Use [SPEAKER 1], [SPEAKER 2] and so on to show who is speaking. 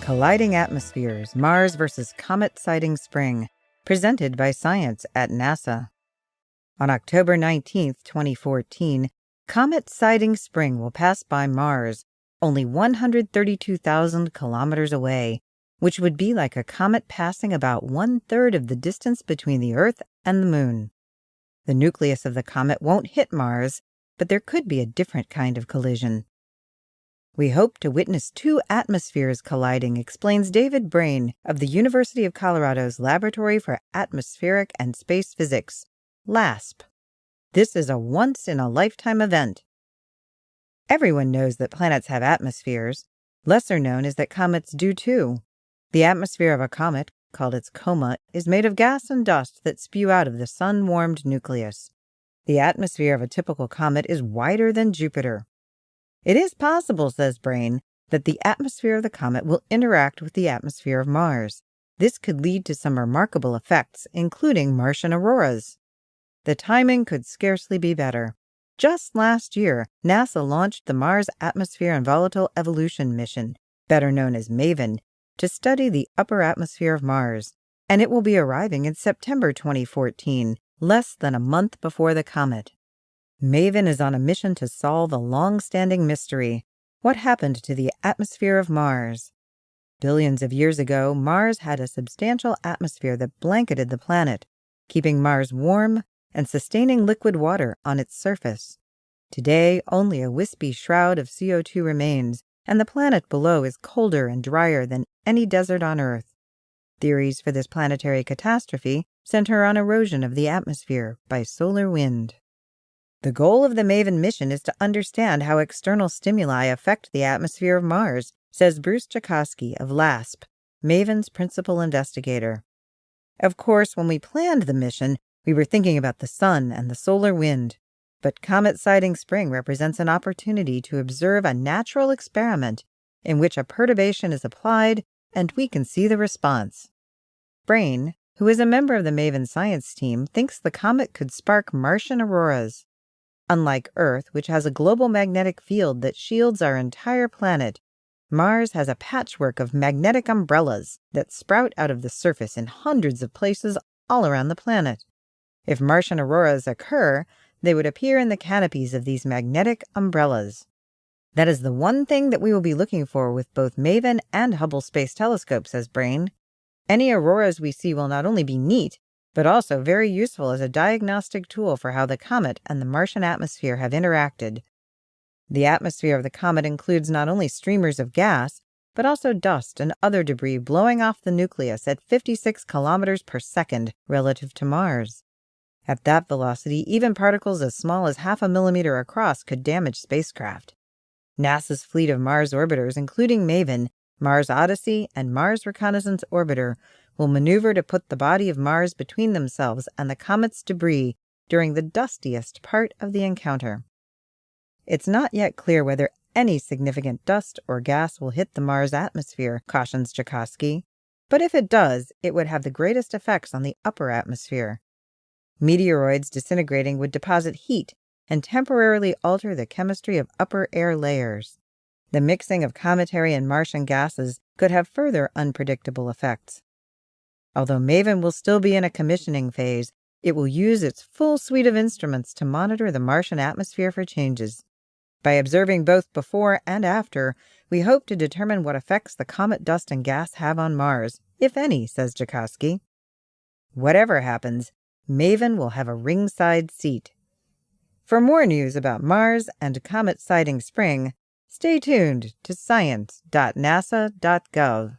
[SPEAKER 1] Colliding Atmospheres, Mars vs. Comet Sighting Spring, presented by Science at NASA. On October 19, 2014, Comet Sighting Spring will pass by Mars, only 132,000 kilometers away, which would be like a comet passing about 1/3 of the distance between the Earth and the Moon. The nucleus of the comet won't hit Mars, but there could be a different kind of collision. We hope to witness two atmospheres colliding, explains David Brain of the University of Colorado's Laboratory for Atmospheric and Space Physics, LASP. This is a once-in-a-lifetime event. Everyone knows that planets have atmospheres. Lesser known is that comets do too. The atmosphere of a comet, called its coma, is made of gas and dust that spew out of the sun-warmed nucleus. The atmosphere of a typical comet is wider than Jupiter. It is possible, says Brain, that the atmosphere of the comet will interact with the atmosphere of Mars. This could lead to some remarkable effects, including Martian auroras. The timing could scarcely be better. Just last year, NASA launched the Mars Atmosphere and Volatile Evolution mission, better known as MAVEN, to study the upper atmosphere of Mars, and it will be arriving in September 2014, less than a month before the comet. MAVEN is on a mission to solve a long-standing mystery. What happened to the atmosphere of Mars? Billions of years ago, Mars had a substantial atmosphere that blanketed the planet, keeping Mars warm and sustaining liquid water on its surface. Today, only a wispy shroud of CO2 remains, and the planet below is colder and drier than any desert on Earth. Theories for this planetary catastrophe center on erosion of the atmosphere by solar wind. The goal of the MAVEN mission is to understand how external stimuli affect the atmosphere of Mars, says Bruce Jakosky of LASP, MAVEN's principal investigator. Of course, when we planned the mission, we were thinking about the sun and the solar wind, but Comet Sighting Spring represents an opportunity to observe a natural experiment in which a perturbation is applied and we can see the response. Brain, who is a member of the MAVEN science team, thinks the comet could spark Martian auroras. Unlike Earth, which has a global magnetic field that shields our entire planet, Mars has a patchwork of magnetic umbrellas that sprout out of the surface in hundreds of places all around the planet. If Martian auroras occur, they would appear in the canopies of these magnetic umbrellas. That is the one thing that we will be looking for with both MAVEN and Hubble Space Telescope, says Brain. Any auroras we see will not only be neat, but also very useful as a diagnostic tool for how the comet and the Martian atmosphere have interacted. The atmosphere of the comet includes not only streamers of gas, but also dust and other debris blowing off the nucleus at 56 kilometers per second relative to Mars. At that velocity, even particles as small as 0.5 millimeter across could damage spacecraft. NASA's fleet of Mars orbiters, including MAVEN, Mars Odyssey, and Mars Reconnaissance Orbiter, will maneuver to put the body of Mars between themselves and the comet's debris during the dustiest part of the encounter. It's not yet clear whether any significant dust or gas will hit the Mars atmosphere, cautions Jakosky, but if it does, it would have the greatest effects on the upper atmosphere. Meteoroids disintegrating would deposit heat and temporarily alter the chemistry of upper air layers. The mixing of cometary and Martian gases could have further unpredictable effects. Although MAVEN will still be in a commissioning phase, it will use its full suite of instruments to monitor the Martian atmosphere for changes. By observing both before and after, we hope to determine what effects the comet dust and gas have on Mars, if any, says Jakosky. Whatever happens, MAVEN will have a ringside seat. For more news about Mars and Comet Sighting Spring, stay tuned to science.nasa.gov.